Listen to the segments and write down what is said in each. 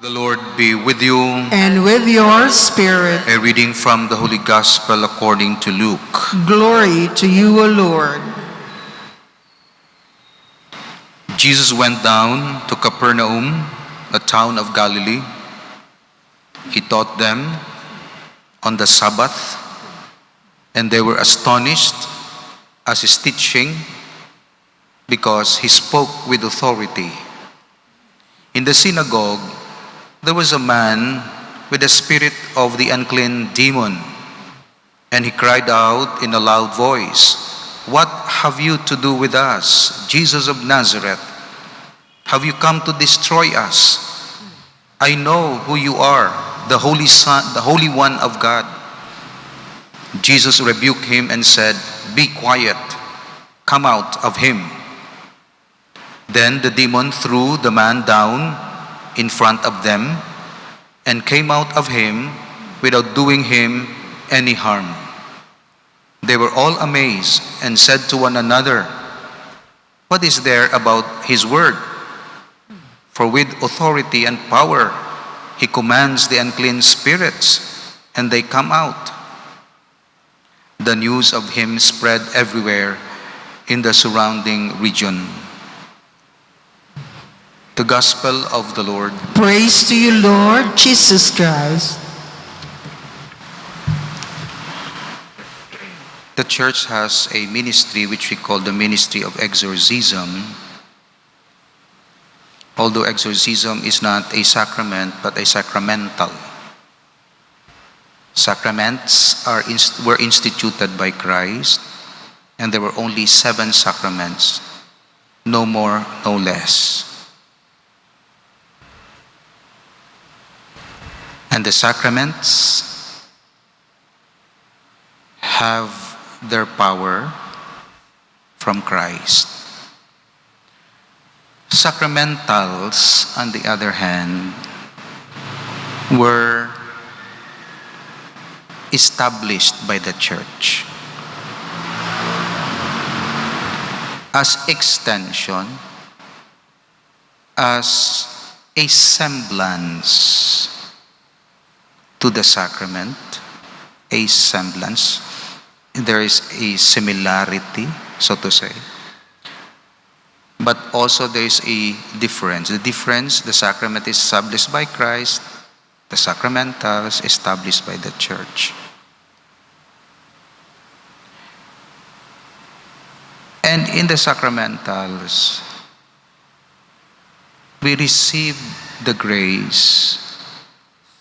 The Lord be with you. And with your spirit. A reading from the Holy Gospel according to Luke. Glory to you, O Lord. Jesus went down to Capernaum, a town of Galilee. He taught them on the Sabbath, and they were astonished at his teaching because he spoke with authority. In the synagogue, there was a man with the spirit of the unclean demon, and he cried out in a loud voice, "What have you to do with us, Jesus of Nazareth? Have you come to destroy us? I know who you are, the Holy Son, the Holy One of God." Jesus rebuked him and said, "Be quiet, come out of him." Then the demon threw the man down in front of them and came out of him without doing him any harm. They were all amazed and said to one another, "What is there about his word? For with authority and power he commands the unclean spirits, and they come out." The news of him spread everywhere in the surrounding region. The Gospel of the Lord. Praise to you, Lord Jesus Christ. The church has a ministry which we call the ministry of exorcism. Although exorcism is not a sacrament but a sacramental. Sacraments were instituted by Christ, and there were only 7 sacraments, no more, no less. And the sacraments have their power from Christ. Sacramentals, on the other hand, were established by the church as extension, as a semblance to the sacrament, a semblance. There is a similarity, so to say. But also there is a difference. The difference, the sacrament is established by Christ, the sacramentals established by the church. And in the sacramentals, we receive the grace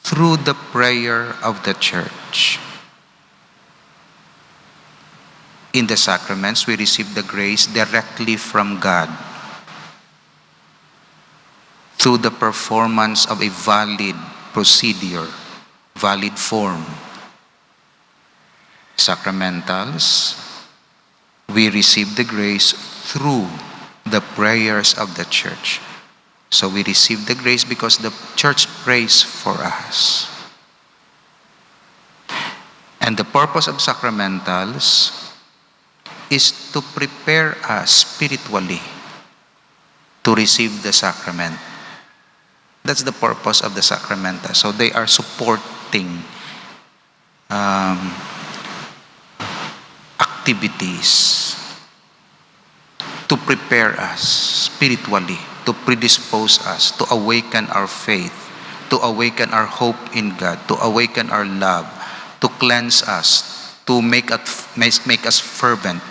through the prayer of the church. In the sacraments, we receive the grace directly from God through the performance of a valid procedure, valid form. Sacramentals, we receive the grace through the prayers of the church. So we receive the grace because the church prays for us. And the purpose of sacramentals is to prepare us spiritually to receive the sacrament. That's the purpose of the sacramentals. So they are supporting activities to prepare us spiritually, to predispose us, to awaken our faith, to awaken our hope in God, to awaken our love, to cleanse us, to make us fervent,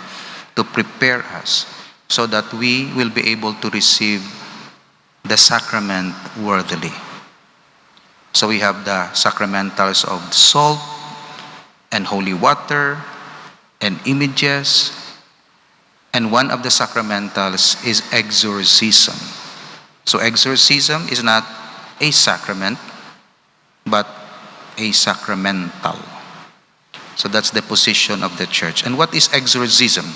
to prepare us so that we will be able to receive the sacrament worthily. So we have the sacramentals of salt and holy water and images. And one of the sacramentals is exorcism. So exorcism is not a sacrament, but a sacramental. So that's the position of the church. And what is exorcism?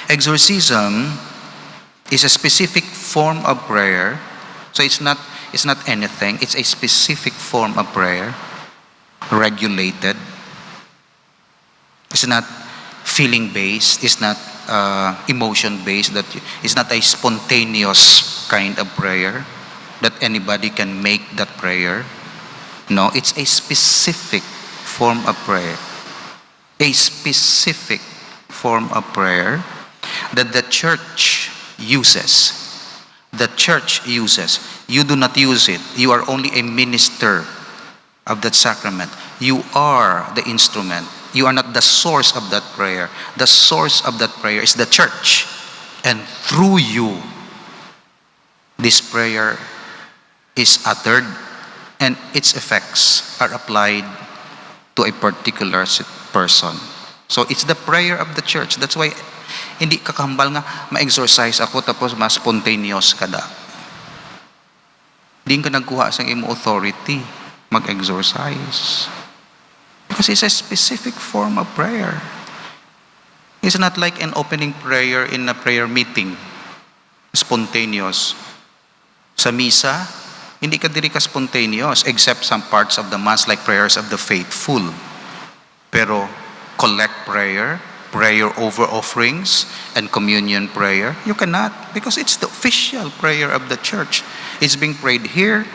Exorcism is a specific form of prayer. So it's not anything. It's a specific form of prayer, regulated. It's not feeling-based. It's not emotion-based. That it's not a spontaneous kind of prayer that anybody can make that prayer. No, it's a specific form of prayer. A specific form of prayer that the church uses. The church uses. You do not use it. You are only a minister of that sacrament. You are the instrument. You are not the source of that prayer. The source of that prayer is the church. And through you, this prayer is uttered and its effects are applied to a particular person. So it's the prayer of the church. That's why hindi kakambal nga ma-exercise ako tapos mas spontaneous kada. Di ka nagkuha sa imo authority mag-exercise. Because it's a specific form of prayer. It's not like an opening prayer in a prayer meeting. Spontaneous. Sa misa, hindi ka diri ka spontaneous except some parts of the mass like prayers of the faithful. Pero collect prayer, prayer over offerings, and communion prayer, you cannot because it's the official prayer of the church. It's being prayed here,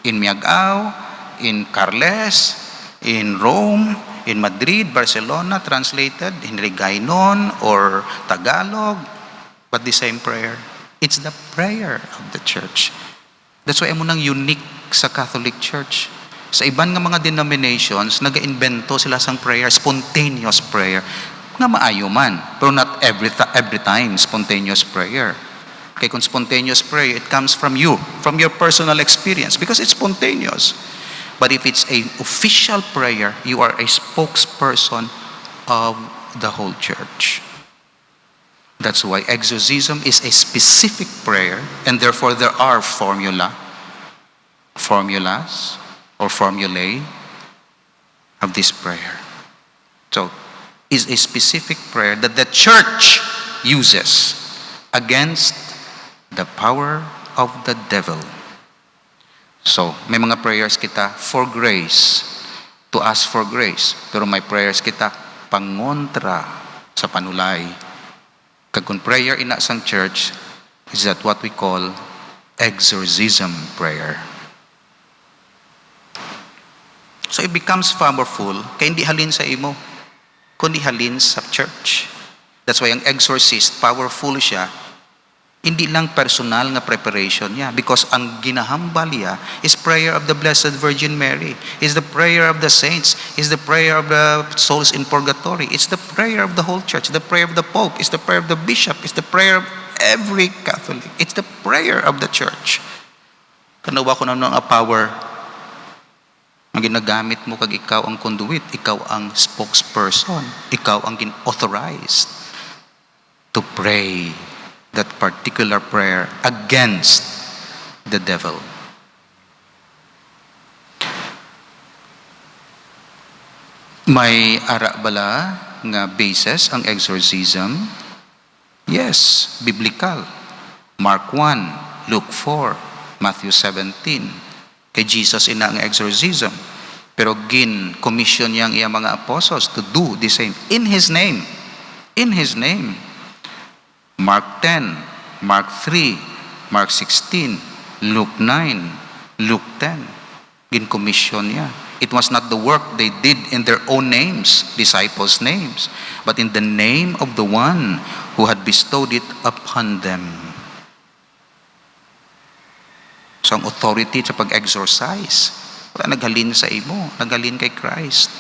in Miagao, in Carles, in Rome, in Madrid, Barcelona, translated in Regainon or Tagalog, but the same prayer. It's the prayer of the church. That's why amo nang unique sa Catholic Church. Sa iban nga mga denominations, nag-invento sila sang prayer, spontaneous prayer. Nga maayo man, pero not every time spontaneous prayer. Kaya kung spontaneous prayer, it comes from you, from your personal experience, because it's spontaneous. But if it's an official prayer, you are a spokesperson of the whole church. That's why exorcism is a specific prayer, and therefore there are formulas or formulae of this prayer. So, is a specific prayer that the church uses against the power of the devil. So, may mga prayers kita for grace, to ask for grace. Pero may prayers kita pangontra sa panulay. Kung prayer in asang church is that what we call exorcism prayer. So it becomes powerful kaya hindi halin sa imo, kundi halin sa church. That's why ang exorcist, powerful siya, hindi lang personal nga preparation niya because ang ginahambal niya is prayer of the Blessed Virgin Mary, is the prayer of the saints, is the prayer of the souls in purgatory, it's the prayer of the whole church, the prayer of the Pope, it's the prayer of the bishop, it's the prayer of every Catholic, it's the prayer of the church. Kanawa ko na ang power ang ginagamit mo kag ikaw ang conduit, ikaw ang spokesperson, ikaw ang authorized to pray that particular prayer against the devil. May ara bala nga basis ang exorcism? Yes, biblical. Mark 1, Luke 4, Matthew 17. Kay Jesus ina ang exorcism. Pero commission niya ang iyang mga apostles to do the same in His name. In His name. Mark 10, Mark 3, Mark 16, Luke 9, Luke 10. Commission niya. It was not the work they did in their own names, disciples' names, but in the name of the one who had bestowed it upon them. So ang authority sa pag-exorcise, wala naghalin sa imo, naghalin kay Christ.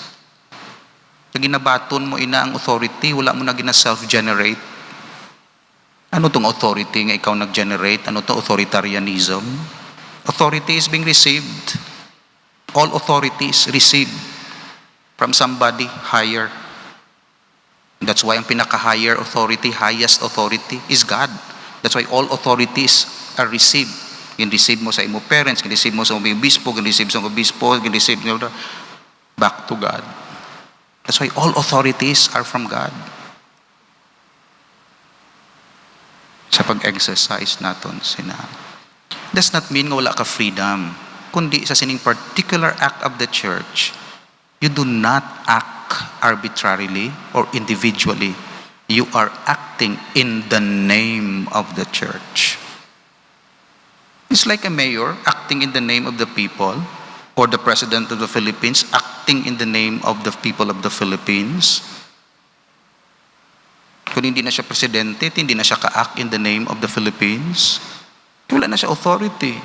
Kaya ginabaton mo ina ang authority, wala mo na gina-self-generate. Ano tong authority nga ikaw nag-generate? Ano to authoritarianism? Authority is being received. All authorities received from somebody higher. That's why ang pinaka-higher authority, highest authority is God. That's why all authorities are received. Gin-receive mo sa imo parents, gin-receive mo sa obispo, gin-receive sa obispo, gin-receive mo back to God. That's why all authorities are from God. Sa pag-exercise naton sina. Does not mean nga wala ka freedom. Kundi sa sining particular act of the church, you do not act arbitrarily or individually. You are acting in the name of the church. It's like a mayor acting in the name of the people, or the president of the Philippines acting in the name of the people of the Philippines. Kung hindi na siya presidente, hindi na siya ka-act in the name of the Philippines, wala na siya authority.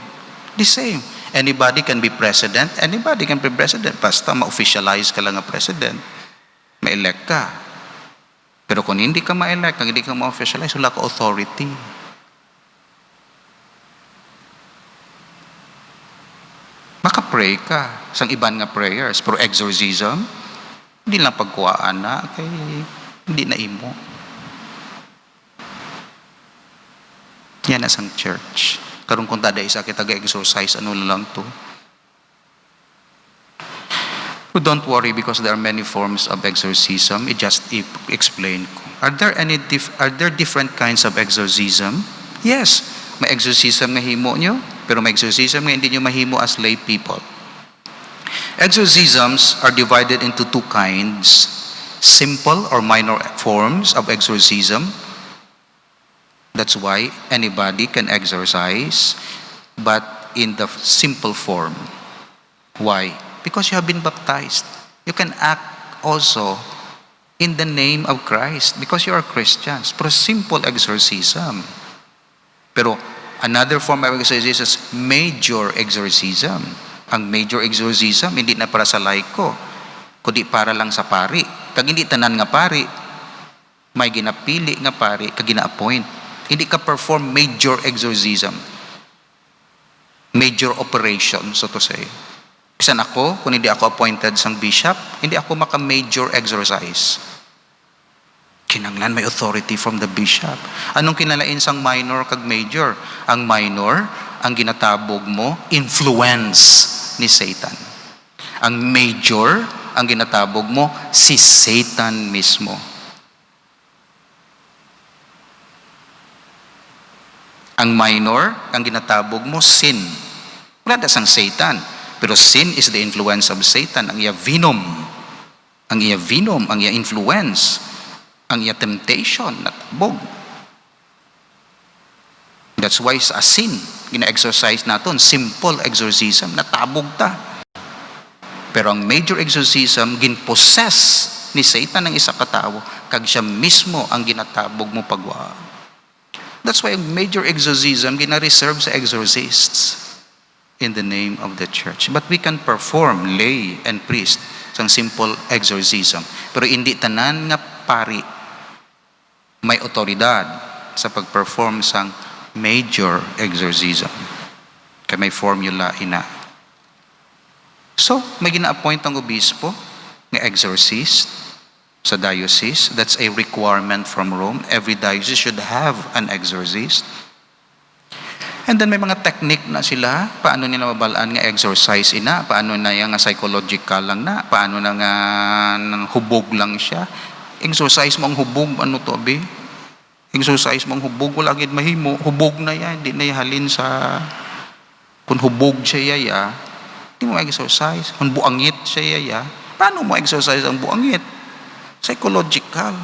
The same. Anybody can be president, anybody can be president. Basta ma-officialize ka lang ang president, ma-elect ka. Pero kung hindi ka ma-elect, kung hindi ka ma-officialize, wala ka authority. Maka-pray ka sa iban nga prayers, pero exorcism, hindi lang pagkuhaan na, kay hindi na imo. Yan asang church. Karong kung tada isa kita ga-exercise, ano lang to. But don't worry because there are many forms of exorcism. It just explain ko. Are there different kinds of exorcism? Yes. May exorcism nga himo nyo, pero may exorcism nga hindi nyo mahimo as lay people. Exorcisms are divided into two kinds. Simple or minor forms of exorcism. That's why anybody can exorcise, but in the simple form. Why? Because you have been baptized. You can act also in the name of Christ because you are Christians. Pero simple exorcism. Pero another form of exorcism is major exorcism. Ang major exorcism, hindi na para sa laiko, kundi para lang sa pari. Kag hindi tanan nga pari, may ginapili nga pari, kag gina-appoint. Hindi ka perform major exorcism. Major operation, so to say. Bisan ako, kung hindi ako appointed sang bishop, hindi ako maka-major exercise. Kinanglan may authority from the bishop. Anong kinalain sang minor kag major? Ang minor, ang ginatabog mo, influence ni Satan. Ang major, ang ginatabog mo, si Satan mismo. Ang minor, ang ginatabog mo, sin. Wala sang Satan. Pero sin is the influence of Satan. Ang iya venom. Ang iya venom, ang iya influence. Ang iya temptation, natabog. That's why sa sin, gina-exercise natin, simple exorcism, natabog ta. Pero ang major exorcism, ginpossess ni Satan ang isa katawo, kag siya mismo ang ginatabog mo pagwa. That's why ang major exorcism gina-reserve sa exorcists in the name of the church. But we can perform lay and priest sang simple exorcism. Pero hindi tanan nga pari may otoridad sa pag-perform sang major exorcism. Kaya may formula ina. So, may gina-appoint ang obispo nga exorcist sa diocese. That's a requirement from Rome. Every diocese should have an exorcist. And then may mga technique na sila, paano nila mabalaan nga exorcise ina, paano na yung psychological lang na, paano na nga hubog lang siya. Exercise mo ang hubog, ano to abi? Exercise mo ang hubog, wala gid mahimo, hubog na yan, hindi na halin sa, kung hubog siya yaya, hindi mo exercise. Kung buangit siya yaya, paano mo exercise ang buangit? Psychological.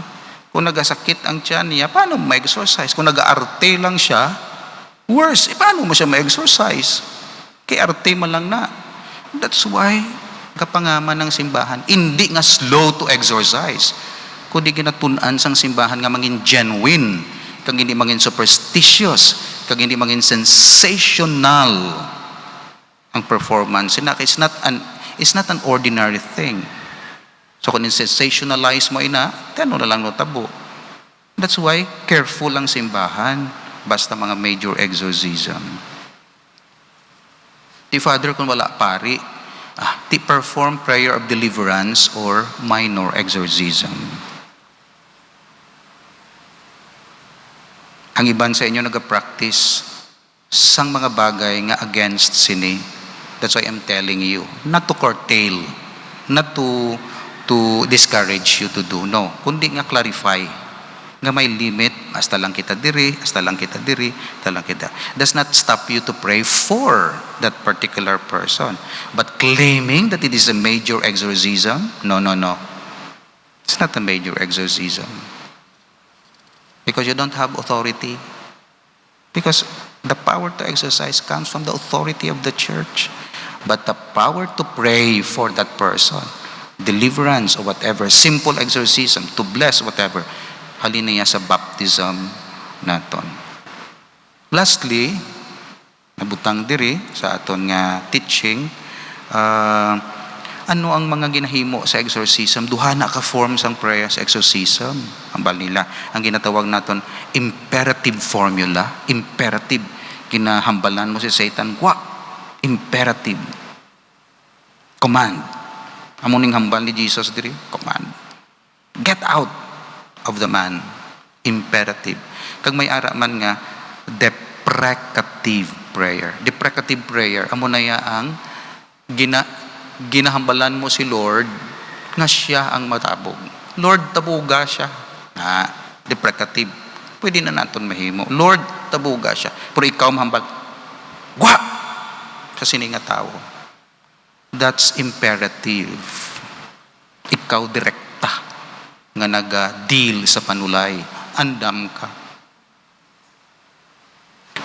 Kung nagasakit ang tiyan niya, paano mo ma-exercise? Kung nag-arte lang siya, worse. Paano mo siya ma-exercise? Kay arte man lang na. That's why, kapangaman ng simbahan, hindi nga slow to exercise. Kundi ginatunan sang simbahan nga mangin genuine, kag hindi mangin superstitious, kag hindi mangin sensational ang performance. It's not an ordinary thing. So kung sensationalize mo ina, ano na lang notabo. That's why careful ang simbahan basta mga major exorcism. Di Father, kung wala pari, ti perform prayer of deliverance or minor exorcism. Ang iban sa inyo nag-practice sang mga bagay nga against sini. That's why I'm telling you, not to curtail, not to discourage you to do. No, kundi nga clarify. Nga may limit, hasta lang kita diri, hasta lang kita diri, hasta lang kita. Does not stop you to pray for that particular person. But claiming that it is a major exorcism, no. It's not a major exorcism. Because you don't have authority. Because The power to exorcise comes from the authority of the church. But the power to pray for that person, deliverance or whatever, simple exorcism, to bless whatever, halin niya sa baptism naton. Lastly, nabutang diri sa aton nga teaching, ano ang mga ginahimo sa exorcism? Duha na ka forms ang prayer sa exorcism. Ambal nila, ang ginatawag naton imperative formula. Imperative. Kinahambalan mo si Satan. Imperative. Command. Amo ning hambal ni Jesus diri, command. Get out of the man. Imperative. Kag may ara man nga deprecative prayer. Deprecative prayer, amo na ya ang ginahambalan mo si Lord nga siya ang matabog. Lord, tabuga siya. Deprecative. Pwede na naton mahimo. Lord, tabuga siya. Pero ikaw mahambal, sa sini nga tao. That's imperative. Ikaw direkta nga naga-deal sa panulay. Andam ka.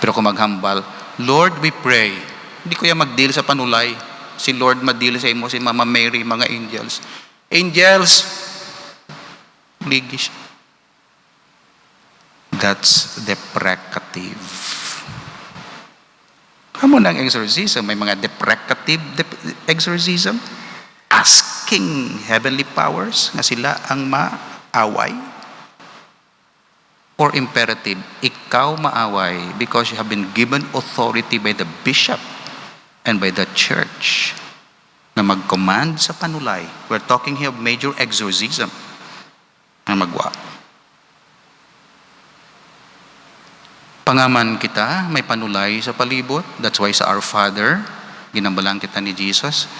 Pero kung maghambal, Lord, we pray. Hindi ko yan mag-deal sa panulay. Si Lord ma-deal sa imo, si Mama Mary, mga angels. Angels, ligi siya. That's deprecative. Amo ng exorcism, may mga deprecative exorcism. Asking heavenly powers nga sila ang maaway. Or imperative, ikaw maaway because you have been given authority by the bishop and by the church na mag-command sa panulay. We're talking here of major exorcism na magwa. Pangaman kita, may panulay sa palibot. That's why sa Our Father, ginambalang kita ni Jesus,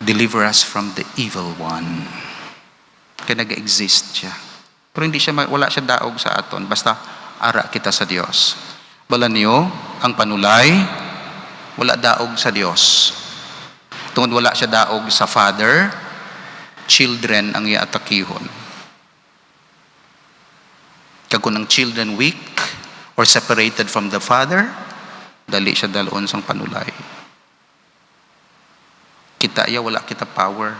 deliver us from the evil one. Kaya nag-exist siya. Pero hindi siya, wala siya daog sa aton. Basta ara kita sa Diyos. Bala niyo, ang panulay, wala daog sa Diyos. Tungod wala siya daog sa Father, children ang iatakihon. Kag kung ang children weak or separated from the Father, dali siya dalon sang panulay. Kita iya, wala kita power.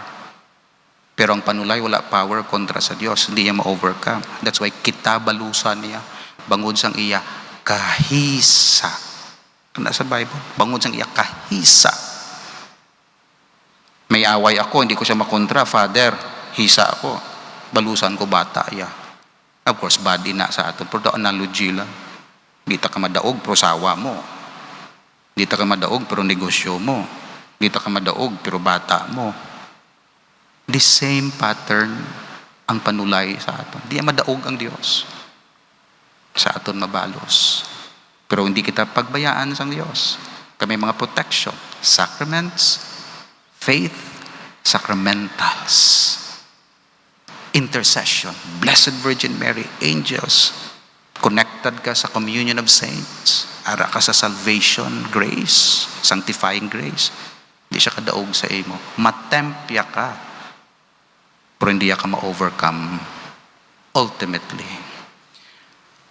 Pero ang panulay, wala power kontra sa Diyos. Hindi niya ma-overcome. That's why kita balusan niya. Bangod sang iya, kahisa. Nasa Bible, bangod sang iya, kahisa. May away ako, hindi ko siya makontra. Father, hisa ako. Balusan ko bata iya. Of course, body na sa atin. Pero analogy lang. Di ta ka madaog, pero sawa mo. Di ta ka madaog, pero negosyo mo. Di ta ka madaog, pero bata mo. The same pattern ang panulay sa aton. Di madaog ang Diyos. Sa aton mabalos. Pero hindi kita pagbayaan sa Diyos. Kami mga protection, sacraments, faith, sacramentals, intercession, Blessed Virgin Mary, angels, connected ka sa communion of saints, ara ka sa salvation, grace, sanctifying grace. Hindi siya kadaog sa imo. Matempya ka, pero hindi ka ma-overcome ultimately.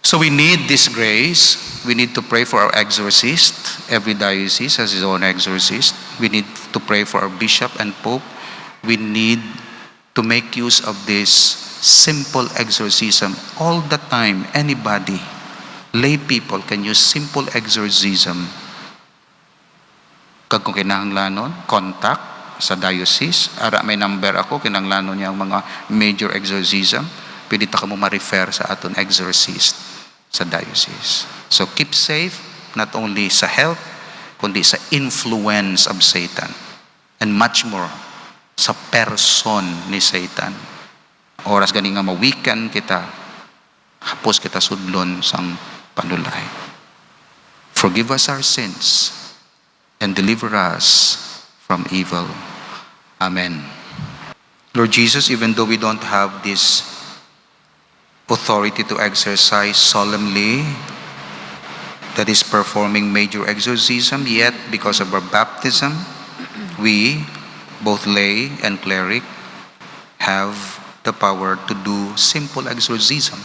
So we need this grace. We need to pray for our exorcist. Every diocese has its own exorcist. We need to pray for our bishop and pope. We need to make use of this simple exorcism all the time. Anybody, lay people can use simple exorcism. Kag kung kinahanglanon, contact sa diocese. Ara may number ako, kinahanglanon niya ang mga major exorcism. Pwede ta ka mo ma-refer sa aton exorcist sa diocese. So keep safe, not only sa health, kundi sa influence of Satan. And much more, sa person ni Satan. Oras gani nga ma-weaken kita, hapos kita sudlon sang panulay. Forgive us our sins and deliver us from evil. Amen. Lord Jesus, even though we don't have this authority to exercise solemnly, that is performing major exorcism, yet because of our baptism, we, both lay and cleric, have the power to do simple exorcism,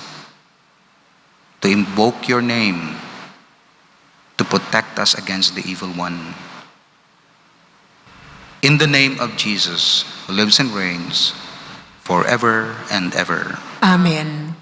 to invoke your name, to protect us against the evil one. In the name of Jesus, who lives and reigns forever and ever. Amen.